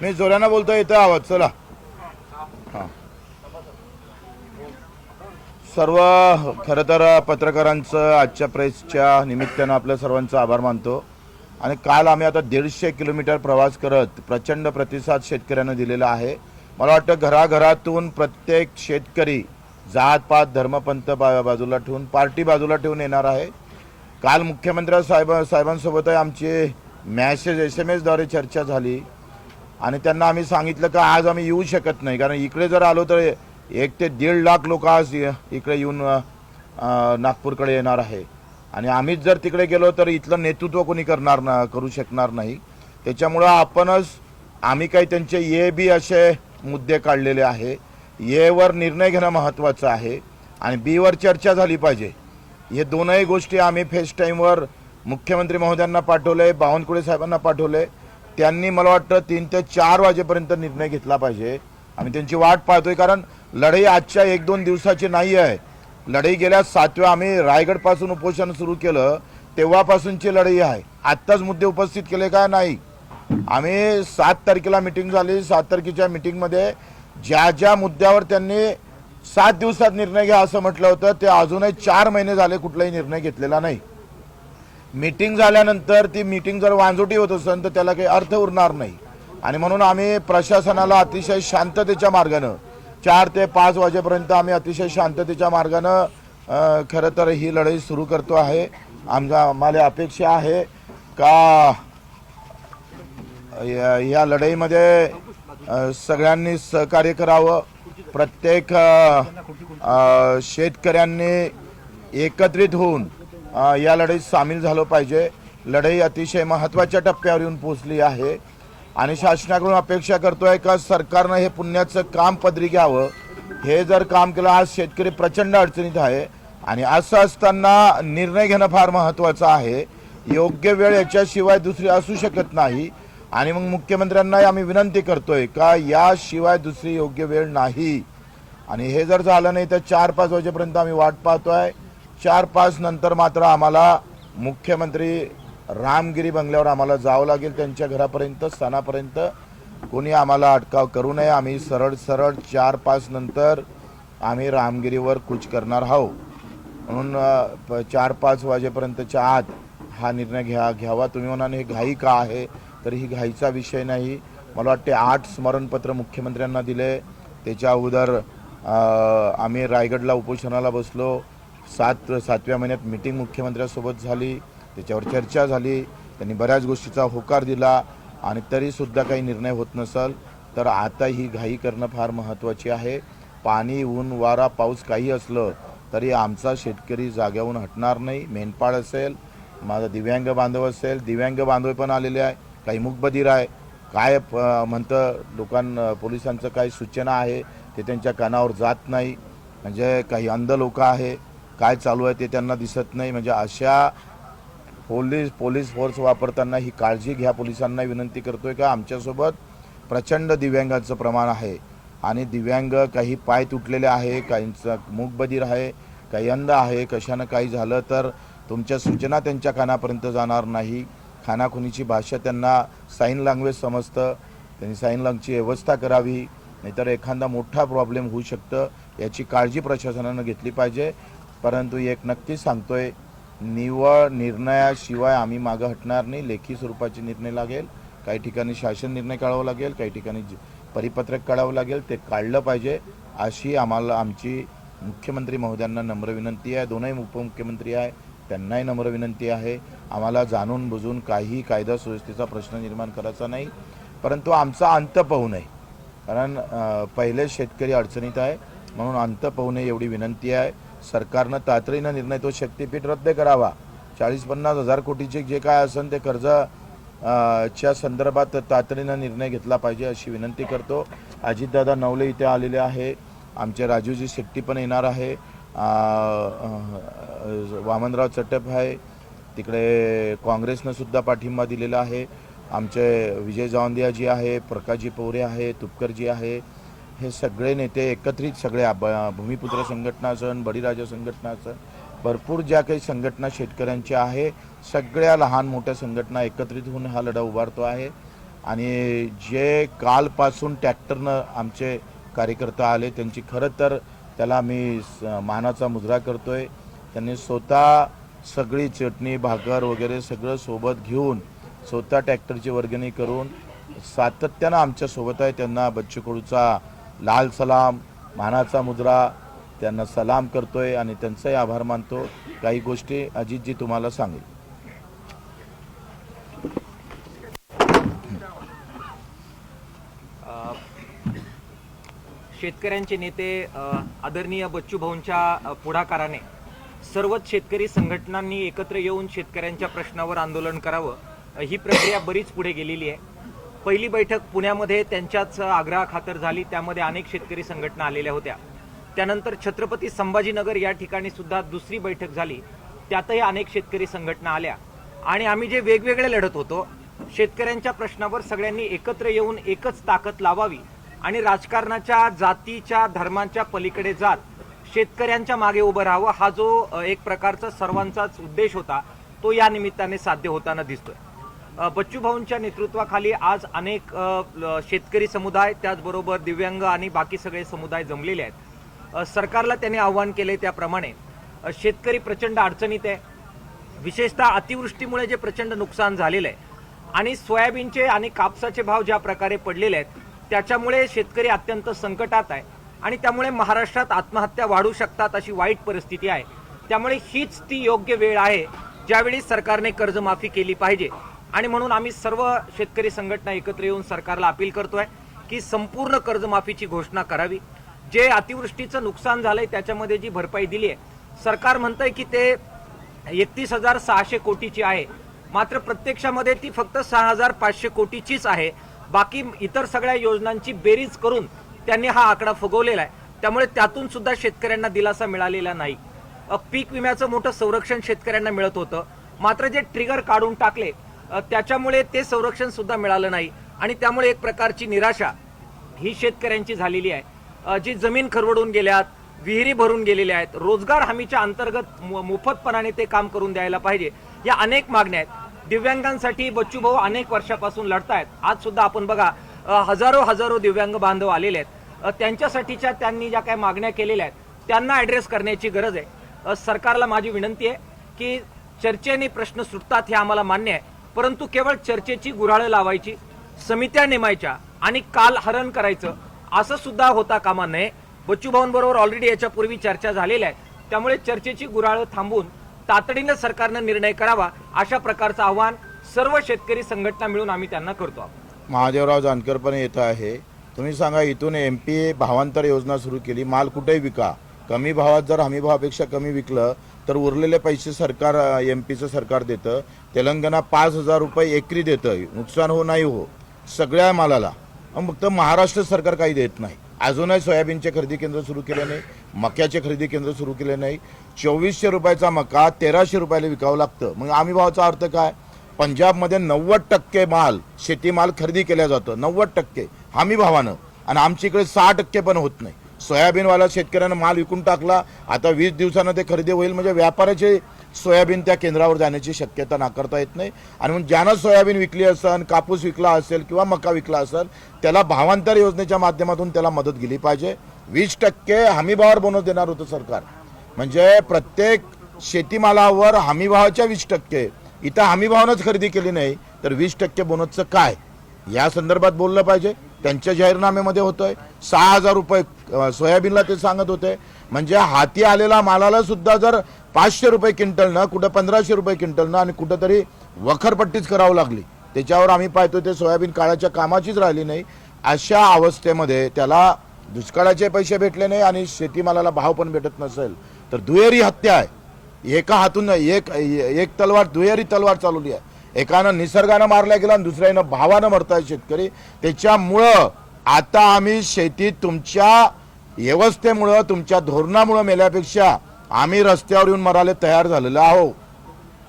मी जोरानं बोलतो, येतो आवाज. चला. हां, सर्व खरं तर पत्रकारांचं आजच्या प्रेसच्या निमित्तानं आपल्या सर्वांचा आभार मानतो. आणि काल आम्ही आता 150 किलोमीटर प्रवास करत प्रचंड प्रतिसाद शेतकऱ्यांना दिलेला आहे. मला वाटतं घराघरातून प्रत्येक शेतकरी जातपात धर्मपंथ बाजूला ठेवून, पार्टी बाजूला ठेवून येणार आहे. काल मुख्यमंत्री साहेबांसोबत आमची मॅसेज SMS द्वारे चर्चा झाली आणि त्यांना आम्ही सांगितलं की आज आम्ही येऊ शकत नाही, कारण इकडे जर आलो तर 1 ते 1.5 लाख लोक आज इकडे येऊन नागपूरकडे येणार आहे. आणि आम्हीच जर तिकडे गेलो तर इथलं नेतृत्व कोणी करू शकणार नाही. त्याच्यामुळं आम्ही काही त्यांचे ए बी असे मुद्दे काढलेले आहे. एवर निर्णय घेणं महत्त्वाचं आहे आणि बीवर चर्चा झाली पाहिजे. हे दोनही गोष्टी आम्ही फेस टाईमवर मुख्यमंत्री महोदयांना पाठवले, बावनकुळे साहेबांना पाठवले. त्यांनी मला वाटतं 3 ते 4 वाजेपर्यंत निर्णय घेतला पाहिजे. आम्ही त्यांची वाट पाहतोय, कारण लढाई आजच्या 1-2 दिवसाची नाही आहे. लढाई गेल्या 7व्या आम्ही रायगडपासून उपोषण सुरू केलं तेव्हापासूनची लढाई आहे. आत्ताच मुद्दे उपस्थित केले का नाही. आम्ही 7 तारखेला मिटिंग झाली. 7 तारखेच्या मिटिंगमध्ये ज्या ज्या मुद्द्यावर त्यांनी 7 दिवसात निर्णय घ्या असं म्हटलं होतं, ते अजूनही 4 महिने झाले कुठलाही निर्णय घेतलेला नाही. मीटिंग झाल्यानंतर ती मीटिंग जर वांजोटी होत असेल तर त्याला काही अर्थ उरणार नाही. आणि म्हणून आम्ही प्रशासनाला अतिशय शांततेच्या मार्गानं 4 ते 5 वाजेपर्यंत आम्ही अतिशय शांततेच्या मार्गानं खरं तर ही लढाई सुरू करतो आहे. आम्हाला अपेक्षा आहे का या लढाईमध्ये सगळ्यांनी सहकार्य करावं. प्रत्येक शेतकऱ्यांनी एकत्रित होऊन या लढाईत सामील झालं पाहिजे. लढाई अतिशय महत्त्वाच्या टप्प्यावर येऊन पोहोचली आहे आणि शासनाकडून अपेक्षा करतोय का सरकारनं हे पुण्याचं काम पदरी घ्यावं. हे जर काम केलं, आज शेतकरी प्रचंड अडचणीत आहे आणि असं असताना निर्णय घेणं फार महत्त्वाचं आहे. योग्य वेळ याच्याशिवाय दुसरी असू शकत नाही. आणि मग मुख्यमंत्र्यांना आम्ही विनंती करतोय का याशिवाय दुसरी योग्य वेळ नाही. आणि हे जर झालं नाही तर 4-5 वाजेपर्यंत आम्ही वाट पाहतोय. 4-5 नंतर मात्र आम्हाला मुख्यमंत्री रामगिरी बंगल्यावर आम्हाला जावं लागेल, त्यांच्या घरापर्यंत, स्थानापर्यंत. कोणी आम्हाला अटकाव करू नये. आम्ही सरळ 4-5 नंतर आम्ही रामगिरीवर कूच करणार आहोत. म्हणून 4-5 वाजेपर्यंतच्या आत हा निर्णय घ्यावा. तुम्ही म्हणाल हे घाई का आहे, तर ही घाईचा विषय नाही. मला वाटते 8 स्मरणपत्र मुख्यमंत्र्यांना दिले. त्याच्या अगोदर आम्ही रायगडला उपोषणाला बसलो. 7व्या महिन्यात मिटिंग मुख्यमंत्र्यांसोबत झाली, त्याच्यावर चर्चा झाली. त्यांनी बऱ्याच गोष्टीचा होकार दिला आणि तरीसुद्धा काही निर्णय होत नसेल तर आता ही घाई करणं फार महत्त्वाची आहे. पाणी, ऊन, वारा, पाऊस काही असलं तरी आमचा शेतकरी जाग्याहून हटणार नाही. मेंढपाळ असेल, माझा दिव्यांग बांधव असेल, दिव्यांग बांधव पण आलेले आहे, काही मूकबधीर आहे. काय म्हणतं पोलिसांचं काय सूचना आहे ते त्यांच्या कानावर जात नाही. म्हणजे काही अंध लोक आहे, काय चालू आहे ते त्यांना दिसत नाही. म्हणजे अशा पोलीस फोर्स वापरताना ही काळजी घ्या. पोलिसांना विनंती करतोय का आमच्यासोबत प्रचंड दिव्यांगाचं प्रमाण आहे आणि दिव्यांग काही पाय तुटलेले आहे, काहींचं मूकबधीर आहे, काही अंध आहे. कशानं काही झालं तर तुमच्या सूचना त्यांच्या कानापर्यंत जाणार नाही. खानाखुनीची भाषा त्यांना साईन लँग्वेज समजतं, त्यांनी साईन लँग्वेजची व्यवस्था करावी, नाहीतर एखादा मोठा प्रॉब्लेम होऊ शकतं. याची काळजी प्रशासनानं घेतली पाहिजे. परंतु एक नक्कीच सांगतोय, निव्वळ निर्णयाशिवाय आम्ही मागं हटणार नाही. लेखी स्वरूपाचे निर्णय लागेल, काही ठिकाणी शासन निर्णय काढावं लागेल, काही ठिकाणी परिपत्रक काढावं लागेल, ते काढलं पाहिजे अशी आमची मुख्यमंत्री महोदयांना नम्र विनंती आहे. दोनही उपमुख्यमंत्री आहे, त्यांनाही नम्र विनंती आहे. आम्हाला जाणून बुजून काही कायदा सुव्यवस्थेचा प्रश्न निर्माण करायचा नाही, परंतु आमचा अंत पाहू नये. कारण पहिले शेतकरी अडचणीत आहे, म्हणून अंत पाहू नये एवढी विनंती आहे. सरकारनं तातडीनं निर्णय तो शक्तीपीठ रद्द करावा. 40-50 हजार कोटीचे जे काय असेल ते कर्ज च्या संदर्भात तातडीनं निर्णय घेतला पाहिजे अशी विनंती करतो. अजितदादा नवले इथे आलेले आहे, आमचे राजूजी शेट्टी पण येणार आहे, वामनराव चटप आहे, तिकडे काँग्रेसनं सुद्धा पाठिंबा दिलेला आहे. आमचे विजय जावंदियाजी आहे, प्रकाशजी पवरे आहे, तुपकरजी आहे. हे सगळे नेते एकत्रित, सगळ्या भूमिपुत्र संघटना असन, बळीराजा संघटना असन, भरपूर ज्या काही संघटना शेतकऱ्यांच्या आहे, सगळ्या लहान मोठ्या संघटना एकत्रित होऊन हा लढा उभारतो आहे. आणि जे कालपासून ट्रॅक्टरनं आमचे कार्यकर्ता आले त्यांची खरं तर त्याला मी मानाचा मुजरा करतोय। त्यांनी स्वतः सगळी चटणी भाकर वगैरे सगळं सोबत घेऊन स्वतः ट्रॅक्टरची वर्गणी करून सातत्यानं आमच्या सोबत आहे। त्यांना बच्चू कडूचा लाल सलाम मानाचा मुजरा त्यांना सलाम करतोय आणि त्यांचाही आभार मानतो। काही गोष्टी अजितजी तुम्हाला सांगेल। शेतकऱ्यांचे नेते आदरणीय बच्चू भाऊंच्या पुढाकाराने सर्वच शेतकरी संघटनांनी एकत्र येऊन शेतकऱ्यांच्या प्रश्नावर आंदोलन करावं ही प्रक्रिया बरीच पुढे गेलेली आहे। पहिली बैठक पुण्यामध्ये त्यांच्याच आग्रहाखातर झाली, त्यामध्ये अनेक शेतकरी संघटना आलेल्या होत्या। त्यानंतर छत्रपती संभाजीनगर या ठिकाणी सुद्धा दुसरी बैठक झाली, त्यातही अनेक शेतकरी संघटना आल्या आणि आम्ही जे वेगवेगळे लढत होतो शेतकऱ्यांच्या प्रश्नावर सगळ्यांनी एकत्र येऊन एकच ताकद लावावी आणि राजकारणाच्या जातीच्या धर्मांच्या पलीकडे जात शेतकऱ्यांच्या मागे उभं राहावं हा जो एक प्रकारचा सर्वांचाच उद्देश होता तो या निमित्ताने साध्य होताना दिसतोय। बच्चू भाऊंच्या नेतृत्वाखाली आज अनेक शेतकरी समुदाय त्याचबरोबर दिव्यांग आणि बाकी सगळे समुदाय जमलेले आहेत। सरकारला त्यांनी आव्हान केले त्याप्रमाणे शेतकरी प्रचंड अडचणीत आहे, विशेषतः अतिवृष्टीमुळे जे प्रचंड नुकसान झालेलं आहे आणि सोयाबीनचे आणि कापसाचे भाव ज्या प्रकारे पडलेले आहेत त्याच्यामुळे शेतकरी अत्यंत संकटात आहे आणि त्यामुळे महाराष्ट्रात आत्महत्या वाढू शकतात अशी वाईट परिस्थिती आहे। त्यामुळे हीच ती योग्य वेळ आहे ज्यावेळी सरकारने कर्जमाफी केली पाहिजे आणि म्हणून आम्ही सर्व शेतकरी संघटना एकत्र येऊन सरकारला अपील करतोय की संपूर्ण कर्जमाफीची घोषणा करावी। जे अतिवृष्टीचं नुकसान झालंय त्याच्यामध्ये जी भरपाई दिली आहे सरकार म्हणतंय की ते 31,600 कोटीची आहे, मात्र प्रत्यक्षामध्ये ती फक्त 6,500 कोटीचीच आहे। बाकी इतर सगळ्या योजनांची बेरीज करून त्यांनी हा आकडा फुगवलेला आहे, त्यामुळे त्यातून सुद्धा शेतकऱ्यांना दिलासा मिळालेला नाही। पीक विम्याचं मोठं संरक्षण शेतकऱ्यांना मिळत होतं, मात्र जे ट्रिगर काढून टाकले त्याच्यामुळे ते संरक्षण सुद्धा मिळालं नाही आणि त्यामुळे एक प्रकारची निराशा ही शेतकऱ्यांची झालेली आहे। जी जमीन खरवडून गेल्यात, विहिरी भरून गेलेल्या आहेत, रोजगार हमीच्या अंतर्गत मोफतपणाने ते काम करून द्यायला पाहिजे, या अनेक मागण्या आहेत। दिव्यांगांसाठी बच्चू भाऊ अनेक वर्षापासून लढतायत। आज सुद्धा आपण बघा हजारो दिव्यांग बांधव आलेले आहेत, त्यांच्यासाठीच्या त्यांनी ज्या काही मागण्या केलेल्या आहेत त्यांना ॲड्रेस करण्याची गरज आहे। सरकारला माझी विनंती आहे की चर्चेने प्रश्न सुटतात हे आम्हाला मान्य आहे, परंतु केवळ चर्चेची गुऱ्हाळं लावायची, समित्या नेमायच्या आणि काल हरण करायचं असं सुद्धा होता कामा नये। बच्चू भाऊंबरोबर ऑलरेडी याच्यापूर्वी चर्चा झालेल्या आहे, त्यामुळे चर्चेची गुऱ्हाळं थांबून तातडीनं सरकारनं निर्णय करावा अशा प्रकारचं आव्हान सर्व शेतकरी संघटना मिळून आम्ही त्यांना करतो। महादेवराव जानकर पण येत आहे, तुम्ही सांगा इथून MP भावांतर योजना सुरू केली, माल कुठेही विका, कमी भावात जर हमी भावापेक्षा कमी विकलं तर उरलेले पैसे सरकार MP सरकार देतं। तेलंगणा 5,000 रुपये एकरी देतं, नुकसान हो नाही हो सगळ्या मालाला, फक्त महाराष्ट्र सरकार काही देत नाही। अजूनही सोयाबीनचे खरेदी केंद्र सुरू केले नाही, मक्याचे खरेदी केंद्र सुरू केले नाही। 2400 रुपयाचा मका 1300 रुपयाला विकावं लागतं। मग हमी भावाचा अर्थ काय? पंजाबमध्ये 90% माल शेतीमाल खरेदी केला जातो, 90% हमी भावानं, आणि आमच्या इकडे 6% पण होत नाही। सोयाबीनवाला शेतकऱ्यांना माल विकून टाकला, आता 20 दिवसानं ते खरेदी होईल, म्हणजे व्यापाऱ्याचे सोयाबीन त्या केंद्रावर जाण्याची शक्यता नाकारता येत नाही। आणि मग ज्यानं सोयाबीन विकली असेल, कापूस विकला असेल किंवा मका विकला असेल त्याला भावांतर योजनेच्या माध्यमातून त्याला मदत गेली पाहिजे। 20% हमी भावावर बोनस देणार होतं सरकार, म्हणजे प्रत्येक शेतीमालावर हमी भावाच्या 20%, इथं हमी भावानंच खरेदी केली नाही तर 20% बोनसचं काय या संदर्भात बोललं पाहिजे। त्यांच्या जाहीरनाम्यामध्ये होतंय 6,000 रुपये सोयाबीनला ते सांगत होते, म्हणजे हाती आलेला मालाला सुद्धा जर 500 रुपये क्विंटलनं, कुठं 1500 रुपये क्विंटलनं आणि कुठंतरी वखरपट्टीच करावं लागली, त्याच्यावर आम्ही पाहतो ते सोयाबीन काळाच्या कामाचीच राहिली नाही। अशा अवस्थेमध्ये त्याला दुष्काळाचे पैसे भेटले नाही आणि शेतीमालाला भाव पण भेटत नसेल तर दुहेरी हत्या आहे। एका हातून एक तलवार, दुहेरी तलवार चालवली आहे। एकानं निसर्गानं मारल्या गेला आणि दुसऱ्यानं भावानं मरताय शेतकरी। त्याच्यामुळं आता आम्ही शेतीत तुमच्या व्यवस्थेमुळं, तुमच्या धोरणामुळं मेल्यापेक्षा आम्ही रस्त्यावर येऊन मरायला तयार झालेलो आहो।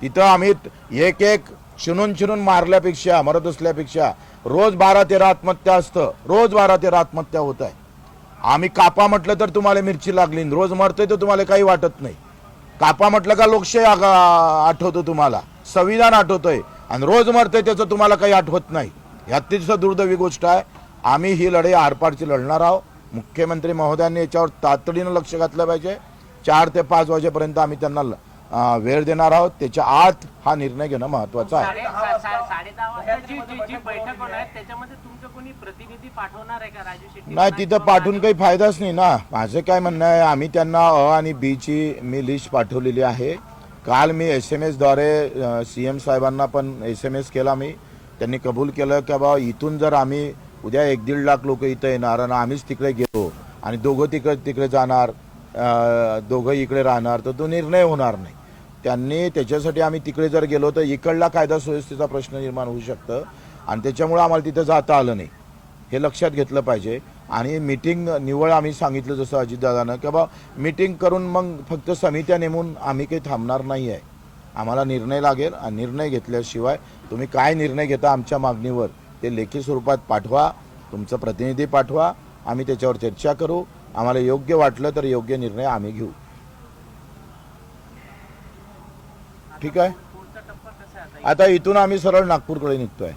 तिथं आम्ही एक चिनून मारल्यापेक्षा, मरत असल्यापेक्षा रोज 12-13 आत्महत्या असतं, रोज 12-13 आत्महत्या होत आहे। आम्ही कापा म्हटलं तर तुम्हाला मिरची लागली, रोज मरतोय तर तुम्हाला काही वाटत नाही। कापा म्हटलं का लोकशाही आठवतो, तुम्हाला संविधान आठवतोय, आणि रोज मरतोय त्याचं तुम्हाला काही आठवत नाही। ह्यात सुद्धा दुर्दैवी गोष्ट आहे. आम्ही ही लढाई आरपारची लढणार आहोत. मुख्यमंत्री महोदयांनी याच्यावर तातडीनं लक्ष घातलं पाहिजे. 4 ते 5 वाजेपर्यंत आम्ही त्यांना वेळ देणार आहोत. त्याच्या आत हा निर्णय घेणं महत्वाचं आहे. 10:30 वाजताची जी बैठक होणार आहे त्याच्यामध्ये तुमचं कोणी प्रतिनिधी पाठवणार आहे का राजू शेट्टी? नाही, तिथं पाठवून काही फायदाच नाही ना. माझं काय म्हणणं आहे, आम्ही त्यांना अ आणि बी ची मी लिस्ट पाठवलेली आहे. काल मी SMS द्वारे CM साहेबांना पण SMS केला. त्यांनी कबूल केलं की बाबा इथून जर आम्ही उद्या 1-1.5 लाख लोक इथं येणार आणि आम्हीच तिकडे गेलो आणि दोघं तिकडे जाणार, दोघं इकडे राहणार, तर तो निर्णय होणार नाही. त्यांनी त्याच्यासाठी आम्ही तिकडे जर गेलो तर इकडला कायदा सुव्यवस्थेचा प्रश्न निर्माण होऊ शकतं आणि त्याच्यामुळे आम्हाला तिथं जाता आलं नाही. हे लक्षात घेतलं पाहिजे. आणि मीटिंग निवळ आम्ही सांगितलं जसं अजितदादानं की बाबा मीटिंग करून मग फक्त समित्या नेमून आम्ही काही थांबणार नाही आहे. आम्हाला निर्णय लागेल आणि निर्णय घेतल्याशिवाय तुम्ही काय निर्णय घेता आमच्या मागणीवर ते लेखी स्वरूपात पाठवा, तुमचं प्रतिनिधी पाठवा, आम्ही त्याच्यावर चर्चा करू. आम्हाला योग्य वाटलं तर योग्य निर्णय आम्ही घेऊ. ठीक आहे. पुढचा टप्पा कसा आहे आता? आता इथून आम्ही सरळ नागपूरकडे निघतोय.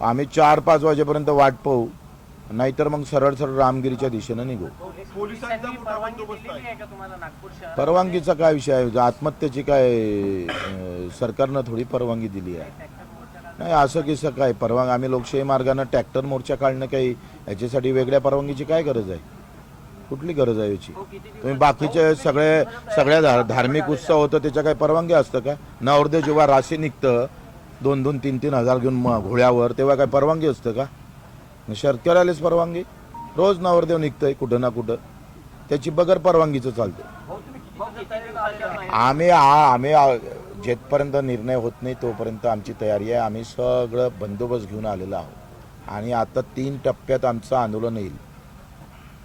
आम्ही 4-5 वाजेपर्यंत वाट पाहू, नाहीतर मग सरळ रामगिरीच्या दिशेनं निघू. पोलिसांनी परवानगी दिलेली आहे का तुम्हाला नागपूर शहर? परवानगीचा काय विषय आहे? आत्महत्येची काय सरकारनं थोडी परवानगी दिली आहे? नाही, असं कसं काय परवानगी? आम्ही लोकशाही मार्गाने ट्रॅक्टर मोर्चा काढणं काही याच्यासाठी वेगळ्या परवानगीची काय गरज आहे? कुठली गरज आहे याची? तुम्ही बाकीचे सगळ्या धार्मिक उत्सव होतं त्याच्या काही परवानगी असतं का? नवरदेव जेव्हा राशी निघतं 2-2, 3-3 हजार घेऊन घोड्यावर, तेव्हा काय परवानगी असतं का? शेतकऱ्यालाच परवानगी. रोज नवरदेव निघतंय कुठं ना कुठं, त्याची बगर परवानगीचं चालतं. आम्ही जेथपर्यंत निर्णय होत नाही तोपर्यंत आमची तयारी आहे. आम्ही सगळं बंदोबस्त घेऊन आलेलो आहोत आणि आता 3 टप्प्यात आमचं आंदोलन येईल.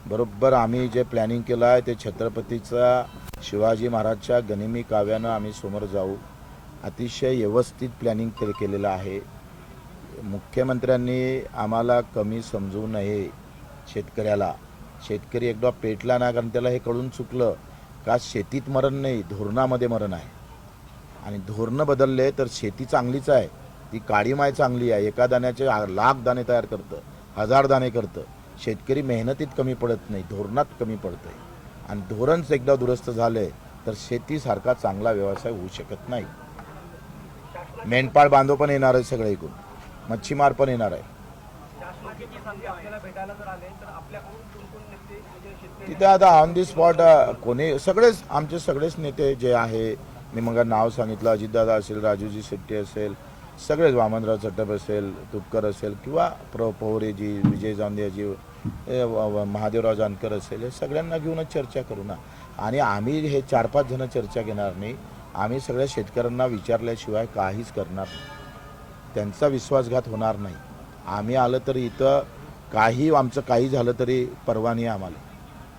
बरोबर आम्ही जे प्लॅनिंग केलं आहे ते छत्रपतीचा शिवाजी महाराजच्या गनिमी काव्यानं आम्ही समोर जाऊ. अतिशय व्यवस्थित प्लॅनिंग केलेलं आहे. मुख्यमंत्र्यांनी आम्हाला कमी समजू नये. शेतकरी एकदा पेटला ना, कारण त्याला हे कळून चुकलं का शेतीत मरण नाही, धोरणामध्ये मरण आहे. आणि धोरणं बदलले तर शेती चांगलीच आहे, ती काळी माय चांगली आहे. एका दाण्याचे 1,00,000 दाणे तयार करतं, 1,000 दाणे करतं. शेतकरी मेहनतीत कमी पडत नाही, धोरणात कमी पडतंय. आणि धोरणच एकदा दुरुस्त झाले तर शेतीसारखा चांगला व्यवसाय होऊ शकत नाही. मेंढपाळ बांधव पण येणार आहे, सगळे ऐकून मच्छीमार पण येणार आहे. तिथे आता ऑन दी स्पॉट कोणी सगळेच नेते जे आहे, मी मग नाव सांगितलं, अजितदादा असेल, राजूजी शेट्टी असेल, सगळेच, वामनराव चट्टप असेल, तुपकर असेल किंवा पवारेजी, विजय जांदेजी, महादेवराव जानकर असेल, हे सगळ्यांना घेऊनच चर्चा करू ना. आणि आम्ही हे 4-5 जण चर्चा घेणार नाही. आम्ही सगळ्या शेतकऱ्यांना विचारल्याशिवाय काहीच करणार नाही. त्यांचा विश्वासघात होणार नाही. आम्ही आलं तरी इथं आमचं काही झालं तरी परवा नाही आम्हाला.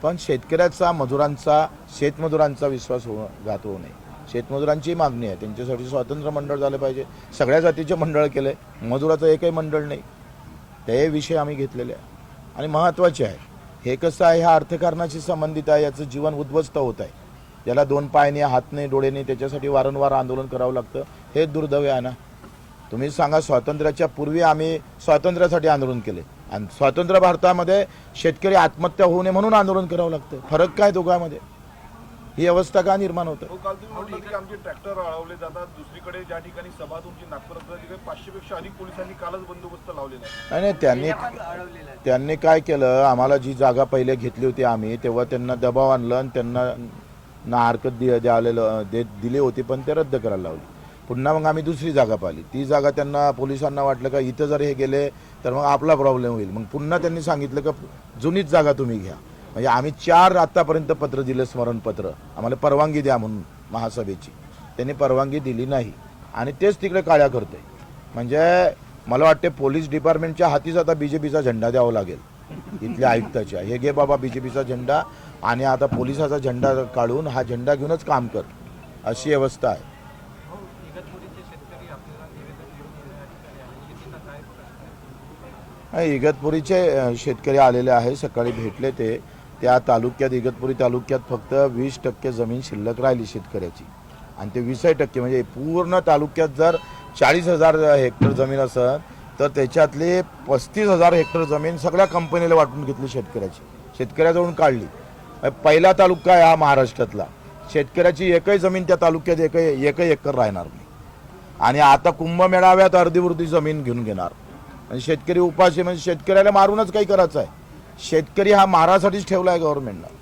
पण शेतकऱ्याचा, शेतमजुरांचा विश्वासघात होऊ नये. शेतमजुरांची मागणी आहे, त्यांच्यासाठी स्वतंत्र मंडळ झालं पाहिजे. सगळ्या जातीचे मंडळ केले, मजुराचं एकही मंडळ नाही. ते विषय आम्ही घेतलेले आहे आणि महत्त्वाचे आहे. हे कसं आहे, ह्या अर्थकारणाशी संबंधित आहे. याचं जीवन उद्ध्वस्त होत आहे. ज्याला 2 पाय नाही, हात नाही, डोळे नाही, त्याच्यासाठी वारंवार आंदोलन करावं लागतं. हे दुर्दैव आहे ना. तुम्ही सांगा, स्वातंत्र्याच्या पूर्वी आम्ही स्वातंत्र्यासाठी आंदोलन केले आणि स्वतंत्र भारतामध्ये शेतकरी आत्महत्या होऊ नये म्हणून आंदोलन करावं लागतं. फरक काय दोघांमध्ये? ही अवस्था का निर्माण होतं? काल तुम्ही म्हटलं की आमचे ट्रॅक्टर अडवले जातात. दुसरीकडे ज्या ठिकाणी सभा तुमची नागपुरात, तिकडे 500पेक्षा अधिक पोलिसांनी कालच बंदोबस्त लावलेला आहे. नाही, त्यांनी काय केलं, आम्हाला जी जागा पहिले घेतली होती आम्ही, तेव्हा त्यांना दबाव आणलं आणि त्यांना ना हरकत दिली होती, पण ते रद्द करायला लावली. पुन्हा मग आम्ही दुसरी जागा पाहिली. ती जागा त्यांना, पोलिसांना वाटलं का इथं जर हे गेले तर मग आपला प्रॉब्लेम होईल. मग पुन्हा त्यांनी सांगितलं का जुनीच जागा तुम्ही घ्या. म्हणजे आम्ही 4 आतापर्यंत पत्र दिलं, स्मरणपत्र, आम्हाला परवानगी द्या म्हणून महासभेची. त्यांनी परवानगी दिली नाही आणि तेच तिकडे काळ्या करते. म्हणजे मला वाटते पोलीस डिपार्टमेंटच्या हातीच आता BJPचा झेंडा द्यावा लागेल, इथल्या आयुक्ताच्या. हे घे बाबा BJPचा झेंडा आणि आता पोलिसाचा झेंडा काढून हा झेंडा घेऊनच काम कर, अशी अवस्था आहे. इगतपुरीचे शेतकरी आलेले आहे, सकाळी भेटले ते. त्या तालुक्यात, इगतपुरी तालुक्यात फक्त 20% जमीन शिल्लक राहिली शेतकऱ्याची आणि ते 20% म्हणजे पूर्ण तालुक्यात जर 40,000 हेक्टर जमीन असेल तर त्याच्यातले 35,000 हेक्टर जमीन सगळ्या कंपनीला वाटून घेतली शेतकऱ्याची, शेतकऱ्याजवळून काढली. पहिला तालुका आहे हा महाराष्ट्रातला, शेतकऱ्याची एकही जमीन त्या तालुक्यात एकही एकर राहणार नाही. आणि आता कुंभमेळाव्यात अर्धीवृद्धी जमीन घेऊन घेणार. म्हणजे शेतकरी उपाशी, म्हणजे शेतकऱ्याला मारूनच काही करायचं आहे. शेतकरी हा मारासाठीच ठेवला आहे गव्हर्नमेंटनं.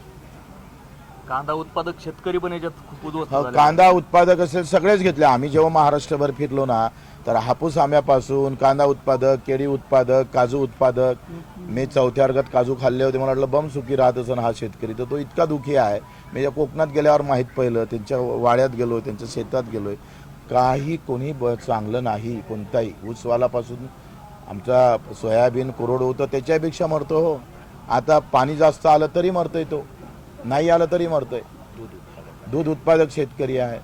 कांदा उत्पादक शेतकरी पण याच्यात खूप उद्ध्वस्त झाले. कांदा उत्पादक असेल सगळेच घेतले. आम्ही जेव्हा महाराष्ट्रभर फिरलो ना, तर हापूस आंब्यापासून कांदा उत्पादक, केळी उत्पादक, काजू उत्पादक, मी 4थ्या वर्गात काजू खाल्ले होते. मला वाटलं बम सुखी राहत असं हा शेतकरी, तर तो इतका दुःखी आहे. मी या कोकणात गेल्यावर माहीत पहिलं, त्यांच्या वाड्यात गेलो, त्यांच्या शेतात गेलोय, काही कोणी चांगलं नाही. कोणताही ऊसवालापासून आमचा सोयाबीन कोरडो होतं त्याच्यापेक्षा मरतो. हो, आता पाणी जास्त आलं तरी मरतोय, तो नाही आलं तरी मरतोय. दूध उत्पादक शेतकरी आहे.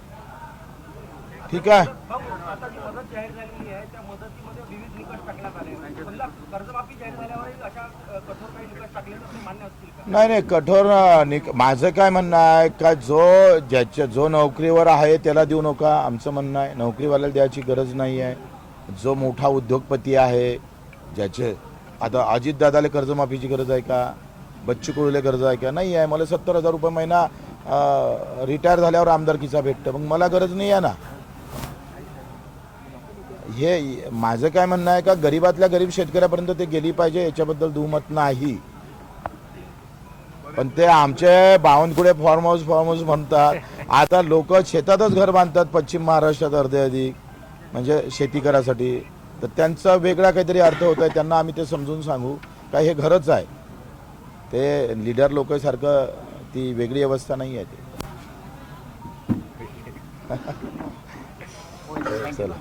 ठीक आहे. आता जी मदत जाहीर झालेली आहे त्या मदतीमध्ये विविध निकष टाकण्यात आले आहेत. पहिला कर्जमाफी जाहीर झाल्यावर अशा कठोर काही निकष टाकले तर ते मान्य असतील का? नाही कठोर माझं काय म्हणणं आहे का, जो नोकरीवर आहे त्याला देऊ नका, आमचं म्हणणं आहे. नोकरीवाल्याला द्यायची गरज नाही आहे. जो मोठा उद्योगपती आहे, ज्याचे आता अजितदादाला कर्जमाफीची गरज आहे का, बच्चू कडूला गरज आहे का? नाही आहे. मला 70,000 रुपये महिना रिटायर झाल्यावर आमदारकीचा भेटतं, मग मला गरज नाही आहे ना. हे माझं काय म्हणणं आहे का, गरीबातल्या गरीब शेतकऱ्यापर्यंत ते गेली पाहिजे, याच्याबद्दल दुमत नाही. पण ते आमचे बावनकुळे फार्म हाऊस म्हणतात. आता लोक शेतातच घर बांधतात पश्चिम महाराष्ट्रात अर्धे अधिक, म्हणजे शेती करायसाठी. तर त्यांचा वेगळा काहीतरी अर्थ होत आहे. त्यांना आम्ही ते समजून सांगू का हे घरच आहे. ते लीडर लोकांसारखं ती वेगळी अवस्था नाही आहे ते. चला.